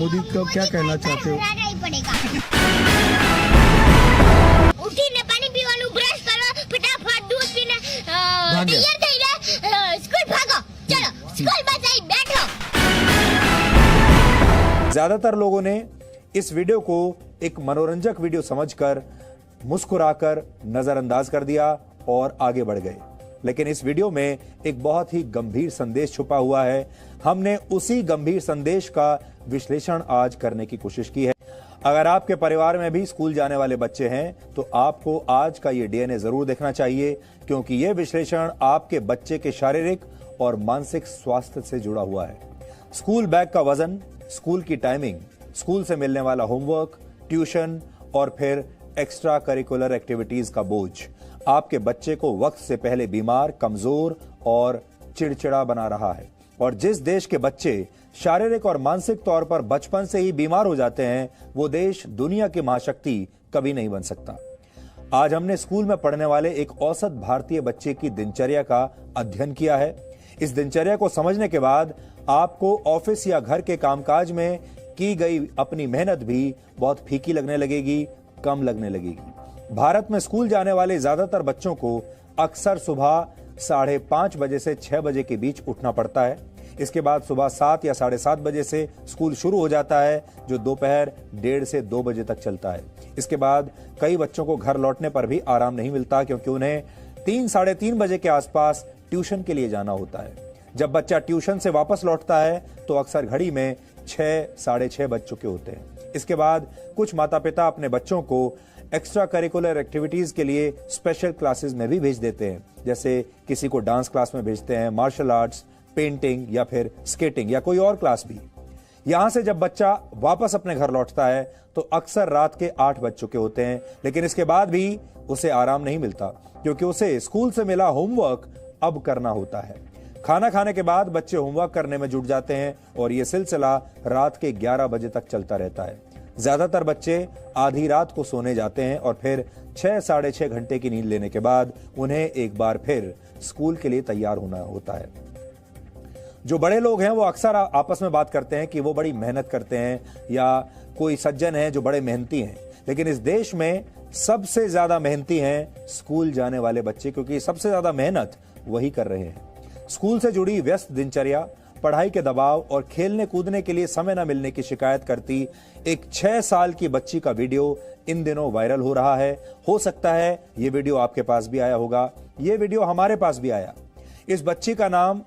मोदी को क्या कहना चाहते हो? ઉઠીને પાણી પીવાનું, બ્રશ કરો, ફટાફટ दूध पीने તૈયાર થઈને સ્કૂલ ભાગો, ચલો સ્કૂલમાં જઈ બેઠો। ज्यादातर लोगों ने इस वीडियो को एक मनोरंजक वीडियो समझकर मुस्कुराकर नजरअंदाज कर दिया और आगे बढ़ गए, लेकिन इस वीडियो में एक बहुत ही गंभीर संदेश छुपा हुआ है। हमने उसी गंभीर संदेश का विश्लेषण आज करने की कोशिश की है। अगर आपके परिवार में भी स्कूल जाने वाले बच्चे हैं तो आपको आज का ये डीएनए जरूर देखना चाहिए, क्योंकि ये विश्लेषण आपके बच्चे के शारीरिक और मानसिक स्वास्थ्य से जुड़ा हुआ है। स्कूल बैग का वजन, स्कूल की टाइमिंग, स्कूल से मिलने वाला होमवर्क, ट्यूशन और फिर एक्स्ट्रा करिकुलर एक्टिविटीज का बोझ आपके बच्चे को वक्त से पहले बीमार, कमजोर और चिड़चिड़ा बना रहा है। और जिस देश के बच्चे शारीरिक और मानसिक तौर पर बचपन से ही बीमार हो जाते हैं, वो देश दुनिया की महाशक्ति कभी नहीं बन सकता। आज हमने स्कूल में पढ़ने वाले एक औसत भारतीय बच्चे की दिनचर्या का अध्ययन किया है। इस दिनचर्या को समझने के बाद आपको ऑफिस या घर के कामकाज में की गई अपनी मेहनत भी बहुत फीकी लगने लगेगी, कम लगने लगेगी। भारत में स्कूल जाने वाले ज्यादातर बच्चों को अक्सर सुबह 5:30 बजे से 6 बजे के बीच उठना पड़ता है। इसके बाद सुबह 7 या 7:30 बजे से स्कूल शुरू हो जाता है, जो दोपहर 1:30 से 2 बजे तक चलता है। इसके बाद कई बच्चों को घर लौटने पर भी आराम नहीं मिलता, क्योंकि उन्हें 3 साढ़े 3 बजे के आसपास ट्यूशन के लिए जाना होता है। जब बच्चा ट्यूशन से वापस लौटता है तो अक्सर घड़ी में 6 साढ़े 6 बज चुके होते हैं। इसके बाद कुछ माता पिता अपने बच्चों को एक्स्ट्रा करिकुलर एक्टिविटीज के लिए स्पेशल क्लासेस में भी भेज देते हैं, जैसे किसी को डांस क्लास में भेजते हैं, मार्शल आर्ट्स, पेंटिंग या फिर स्केटिंग या कोई और क्लास भी। यहां से जब बच्चा वापस अपने घर लौटता है तो अक्सर रात के 8 बज चुके होते हैं, लेकिन इसके बाद भी उसे आराम नहीं मिलता, क्योंकि उसे स्कूल से मिला होमवर्क अब करना होता है। खाना खाने के बाद बच्चे होमवर्क करने में जुट जाते हैं और यह सिलसिला रात के 11 बजे तक चलता रहता है। ज्यादातर बच्चे आधी रात को सोने जाते हैं और फिर 6 साढ़े 6 घंटे की नींद लेने के बाद उन्हें एक बार फिर स्कूल के लिए तैयार होना होता है। जो बड़े लोग हैं वो अक्सर आपस में बात करते हैं कि वो बड़ी मेहनत करते हैं या कोई सज्जन है जो बड़े मेहनती हैं, लेकिन इस देश में सबसे ज्यादा मेहनती हैं स्कूल जाने वाले बच्चे, क्योंकि सबसे ज्यादा मेहनत वही कर रहे हैं। स्कूल से जुड़ी व्यस्त दिनचर्या, पढ़ाई के दबाव और खेलने कूदने के लिए समय न मिलने की शिकायत करती एक 6 साल की बच्ची का वीडियो इन दिनों वायरल हो रहा है। हो सकता है ये वीडियो आपके पास भी आया होगा, ये वीडियो हमारे पास भी आया। इस बच्ची का नाम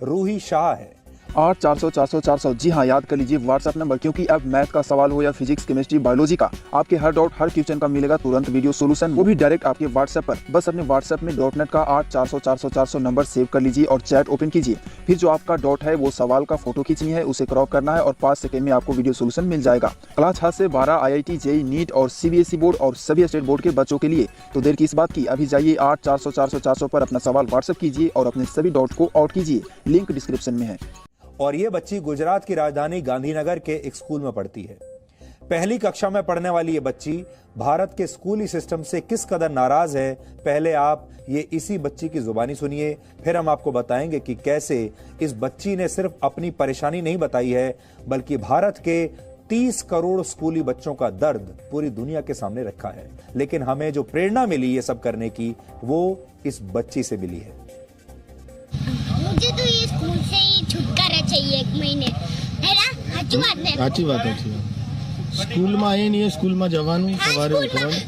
रूही शाह है। 8400 जी हाँ, याद कर लीजिए व्हाट्सएप नंबर, क्योंकि अब मैथ का सवाल हो या फिजिक्स, केमिस्ट्री, बायोलॉजी का, आपके हर डाउट, हर क्वेश्चन का मिलेगा तुरंत वीडियो सोल्यूशन, वो भी डायरेक्ट आपके व्हाट्सएप पर। बस अपने व्हाट्सएप में .net का 8400 नंबर सेव कर लीजिए और चैट ओपन कीजिए। फिर जो आपका डाउट है वो सवाल का फोटो खींचनी है, उसे क्रॉप करना है और 5 सेकंड में आपको वीडियो सोल्यूशन मिल जाएगा। क्लास 6 से 12 IIT, JEE, नीट और CBSE बोर्ड और सभी स्टेट बोर्ड के बच्चों के लिए। तो देर किस बात की, अभी जाइए 8400 पर अपना सवाल व्हाट्सएप कीजिए और अपने सभी डाउट को आउट कीजिए। लिंक डिस्क्रिप्शन में है। और ये बच्ची गुजरात की राजधानी गांधीनगर के एक स्कूल में पढ़ती है। पहली कक्षा में पढ़ने वाली ये बच्ची भारत के स्कूली सिस्टम से किस कदर नाराज है, पहले आप ये इसी बच्ची की जुबानी सुनिए, फिर हम आपको बताएंगे कि कैसे इस बच्ची ने सिर्फ अपनी परेशानी नहीं बताई है, बल्कि भारत के 30 करोड़ स्कूली बच्चों का दर्द पूरी दुनिया के सामने रखा है। लेकिन हमें जो प्रेरणा मिली ये सब करने की, वो इस बच्ची से मिली है। मुझे तो ये स्कूल से ही छुटकारा चाहिए 1 महीने, है ना? સાચી વાત ને? સાચી વાત છે। સ્કૂલમાં આવીએ ને સ્કૂલમાં જવાનું, સવારે ઉઠવાનું,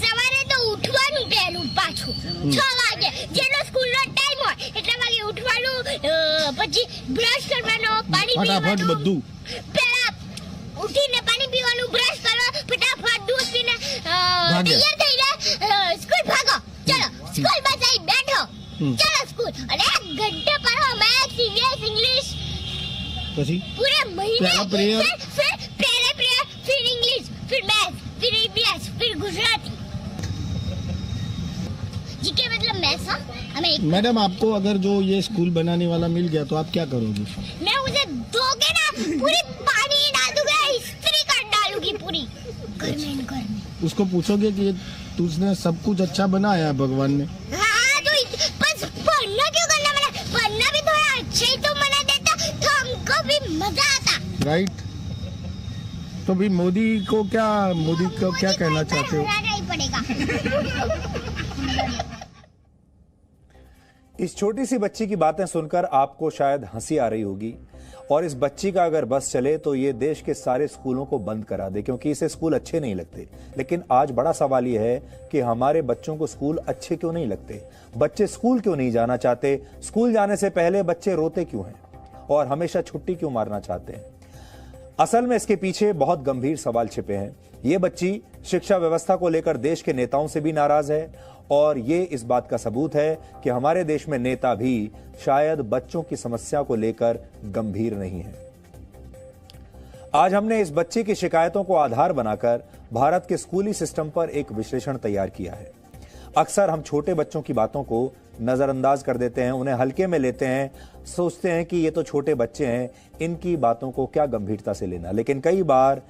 સવારે તો ઉઠવાનું પહેલું પાછું 6 વાગે, જેનો સ્કૂલનો ટાઈમ હોય એટલા વાગે ઉઠવાનું, પછી બ્રશ કરવાનો, પાણી ફટાફટ પીવાનું, બધું પહેલા ઉઠીને પાણી પીવાનું, બ્રશ કરો, ફટાફટ दूध पीने તૈયાર થઈને સ્કૂલ ભાગો, ચલો સ્કૂલમાં જઈ બેઠો, ચલો સ્કૂલ, અને 1 ઘંટા પઢો મેથ્સ, इंग्लिश, પછી पूरे महीने, प्रेयर, फिर पहले प्रेयर, फिर इंग्लिश, फिर मैथ्स, फिर EVS, फिर गुजराती। जीके मतलब मैथ्स। हमें मैडम, आपको अगर जो ये स्कूल बनाने वाला मिल गया तो आप क्या करोगी? मैं उसे दोगे ना, पूरी पानी डाल दूंगा, इस्त्री कर डालूंगी पूरी घर में। उसको पूछोगे कि तुझने सब कुछ अच्छा बनाया है भगवान ने? हाँ, तो बस पढ़ना क्यों करना, मैंने पढ़ना भी थोड़ा अच्छा ही तो बना देता तो हमको भी मजा आता। राइट। तो भी मोदी को क्या कहना चाहते हो? हराना ही पड़ेगा। इस छोटी सी बच्ची की बातें सुनकर आपको शायद हंसी आ रही होगी, और इस बच्ची का अगर बस चले तो ये देश के सारे स्कूलों को बंद करा दे, क्योंकि इसे स्कूल अच्छे नहीं लगते। लेकिन आज बड़ा सवाल यह है कि हमारे बच्चों को स्कूल अच्छे क्यों नहीं लगते? बच्चे स्कूल क्यों नहीं जाना चाहते? स्कूल जाने से पहले बच्चे रोते क्यों हैं और हमेशा छुट्टी क्यों मारना चाहते हैं? असल में इसके पीछे बहुत गंभीर सवाल छिपे हैं। ये बच्ची शिक्षा व्यवस्था को लेकर देश के नेताओं से भी नाराज है, और ये इस बात का सबूत है कि हमारे देश में नेता भी शायद बच्चों की समस्या को लेकर गंभीर नहीं है। आज हमने इस बच्चे की शिकायतों को आधार बनाकर भारत के स्कूली सिस्टम पर एक विश्लेषण तैयार किया है। अक्सर हम छोटे बच्चों की बातों को नजरअंदाज कर देते हैं, उन्हें हल्के में लेते हैं, सोचते हैं कि ये तो छोटे बच्चे हैं, इनकी बातों को क्या गंभीरता से लेना। लेकिन कई बार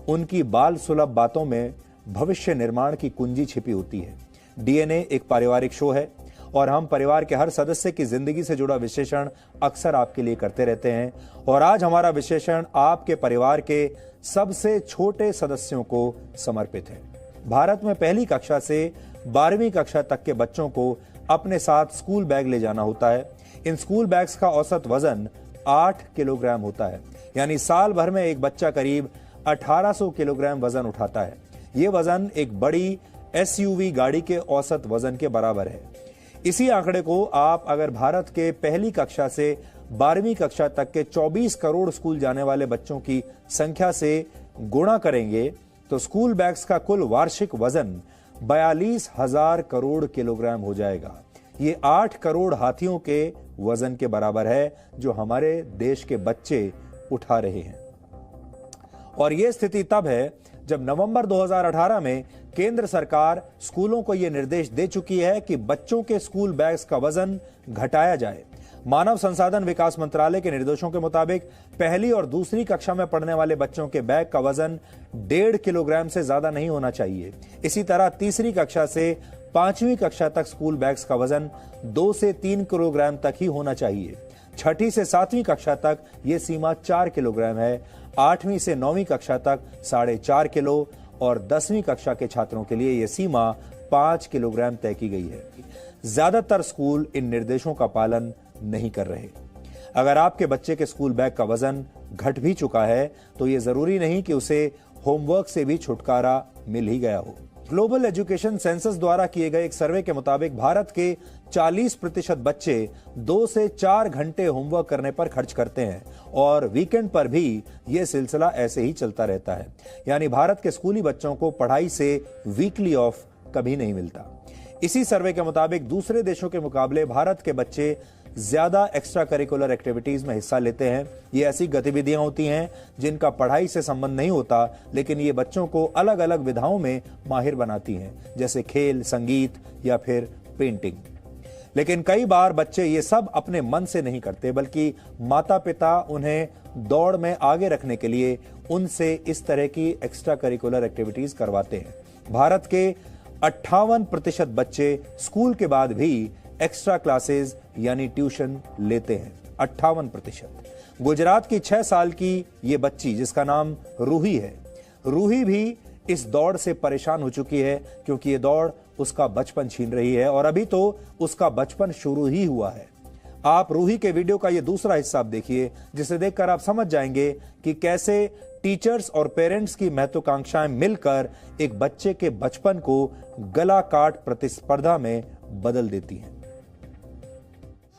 उनकी बाल सुलभ बातों में भविष्य निर्माण की कुंजी छिपी होती है। डीएनए एक पारिवारिक शो है और हम परिवार के हर सदस्य की जिंदगी से जुड़ा विश्लेषण अक्सर आपके लिए करते रहते हैं। और आज हमारा विश्लेषण आपके परिवार के सबसे छोटे सदस्यों को समर्पित है। भारत में पहली कक्षा से 12वीं कक्षा तक के बच्चों को अपने साथ स्कूल बैग ले जाना होता है। इन स्कूल बैग्स का औसत वजन 8 किलोग्राम होता है, यानी साल भर में एक बच्चा करीब 1800 किलोग्राम वजन उठाता है। ये वजन एक बड़ी एसयूवी गाड़ी के औसत वजन के बराबर है। इसी आंकड़े को आप अगर भारत के पहली कक्षा से 12वीं कक्षा तक के 24 करोड़ स्कूल जाने वाले बच्चों की संख्या से गुणा करेंगे तो स्कूल बैग्स का कुल वार्षिक वजन 42,000 करोड़ किलोग्राम हो जाएगा। ये 8 करोड़ हाथियों के वजन के बराबर है जो हमारे देश के बच्चे उठा रहे हैं। और यह स्थिति तब है जब नवंबर 2018 में केंद्र सरकार स्कूलों को यह निर्देश दे चुकी है कि बच्चों के स्कूल बैग्स का वजन घटाया जाए। मानव संसाधन विकास मंत्रालय के निर्देशों के मुताबिक पहली और दूसरी कक्षा में पढ़ने वाले बच्चों के बैग का वजन 1.5 किलोग्राम से ज्यादा नहीं होना चाहिए। इसी तरह तीसरी कक्षा से 5वीं कक्षा तक स्कूल बैग्स का वजन 2 से 3 किलोग्राम तक ही होना चाहिए। 6ठी से 7वीं कक्षा तक यह सीमा 4 किलोग्राम है। 8वीं से 9वीं कक्षा तक 4.5 किलो और 10वीं कक्षा के छात्रों के लिए यह सीमा 5 किलोग्राम तय की गई है। ज्यादातर स्कूल इन निर्देशों का पालन नहीं कर रहे। अगर आपके बच्चे के स्कूल बैग का वजन घट भी चुका है तो यह जरूरी नहीं कि उसे होमवर्क से भी छुटकारा मिल ही गया हो। ग्लोबल एजुकेशन सेंसस द्वारा किए गए एक सर्वे के मुताबिक भारत के 40% बच्चे 2 से 4 घंटे होमवर्क करने पर खर्च करते हैं और वीकेंड पर भी यह सिलसिला ऐसे ही चलता रहता है। यानी भारत के स्कूली बच्चों को पढ़ाई से वीकली ऑफ कभी नहीं मिलता। इसी सर्वे के मुताबिक दूसरे देशों के मुकाबले भारत के बच्चे ज्यादा एक्स्ट्रा करिकुलर एक्टिविटीज में हिस्सा लेते हैं। ये ऐसी गतिविधियां होती हैं जिनका पढ़ाई से संबंध नहीं होता, लेकिन ये बच्चों को अलग अलग विधाओं में माहिर बनाती हैं, जैसे खेल, संगीत या फिर पेंटिंग। लेकिन कई बार बच्चे ये सब अपने मन से नहीं करते, बल्कि माता पिता उन्हें दौड़ में आगे रखने के लिए उनसे इस तरह की एक्स्ट्रा करिकुलर एक्टिविटीज करवाते हैं। भारत के 58% बच्चे स्कूल के बाद भी एक्स्ट्रा क्लासेस यानी ट्यूशन लेते हैं। 58%। गुजरात की 6 साल की ये बच्ची जिसका नाम रूही है, रूही भी इस दौड़ से परेशान हो चुकी है, क्योंकि ये दौड़ उसका बचपन छीन रही है और अभी तो उसका बचपन शुरू ही हुआ है। आप रूही के वीडियो का ये दूसरा हिस्सा आप देखिए, जिसे देखकर आप समझ जाएंगे कि कैसे टीचर्स और पेरेंट्स की महत्वाकांक्षाएं मिलकर एक बच्चे के बचपन को गला काट प्रतिस्पर्धा में बदल देती हैं।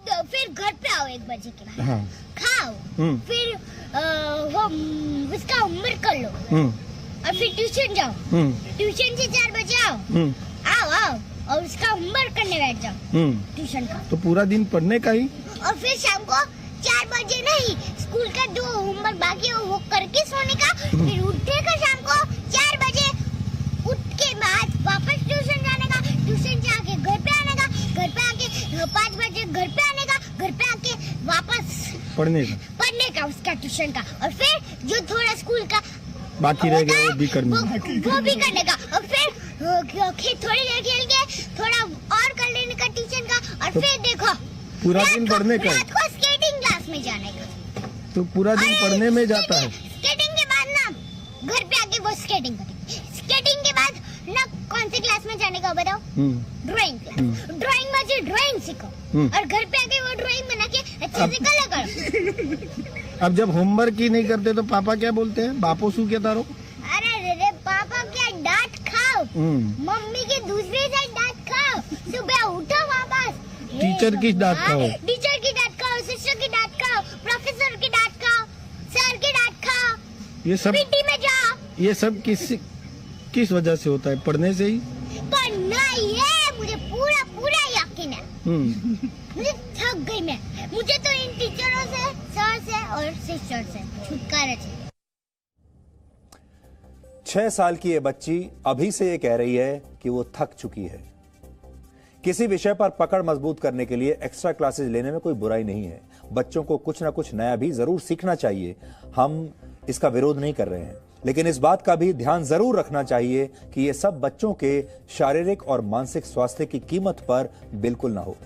तो फिर घर पे आओ 1 बजे के बाद, हाँ। खाओ, फिर उसका होमवर्क कर लो और फिर ट्यूशन जाओ। ट्यूशन से 4 बजे आओ और उसका होमवर्क करने बैठ जाओ ट्यूशन का। तो पूरा दिन पढ़ने का ही। और फिर शाम को 4 बजे नहीं, स्कूल का जो होमवर्क बाकी है वो करके सोने का। फिर उठेगा शाम को 4 बजे, उठ के बाद वापस ट्यूशन जाने का, ट्यूशन से आके घर पे आने का, घर पे आके 5 बजे घर पे आने का, घर पे आके वापस पढ़ने का उसका ट्यूशन का। और फिर जो थोड़ा स्कूल का बाकी रह गया वो भी करने का। और फिर थोड़ी देर खेल के थोड़ा और कर लेने का ट्यूशन का। और तो फिर देखो पूरा दिन पढ़ने का, रात को स्केटिंग क्लास में जाने का। तो पूरा दिन पढ़ने में जाता है। स्केटिंग के बाद ना घर को स्केटिंग करेंगे। स्केटिंग के बाद ना कौन सी क्लास में जाने का बताओ? Drawing class. ड्राइंग में जो ड्राइंग सीखो और घर पे आके वो ड्राइंग बना के अच्छे से कलर करो। अब जब होमवर्क ही नहीं करते तो पापा क्या बोलते हैं? बापो सू क्या तारो? अरे रे पापा क्या डांट खाओ, मम्मी की दूसरी साइड डांट खाओ, सुबह उठो वापस टीचर की डांट खाओ, टीचर की डांट खाओ, सिस्टर की डांट खाओ, प्रोफेसर की डांट खाओ, सर की डांट खाओ, ये सब पीटी में जाओ। ये सब किस वजह से होता है? पढ़ने से ही? पढ़ना ही है, मुझे पूरा पूरा यकीन है। मुझे थक गई मैं, मुझे तो इन टीचरों से, सर से और सिस्टर से छुटकारा चाहिए। 6 साल की ये बच्ची अभी से ये कह रही है कि वो थक चुकी है। किसी विषय पर पकड़ मजबूत करने के लिए एक्स्ट्रा क्लासेस लेने में कोई बुराई नहीं है। बच्चों को कुछ ना कुछ नया भी जरूर सीखना चाहिए, हम इसका विरोध नहीं कर रहे हैं, लेकिन इस बात का भी ध्यान जरूर रखना चाहिए कि ये सब बच्चों के शारीरिक और मानसिक स्वास्थ्य की कीमत पर बिल्कुल ना हो।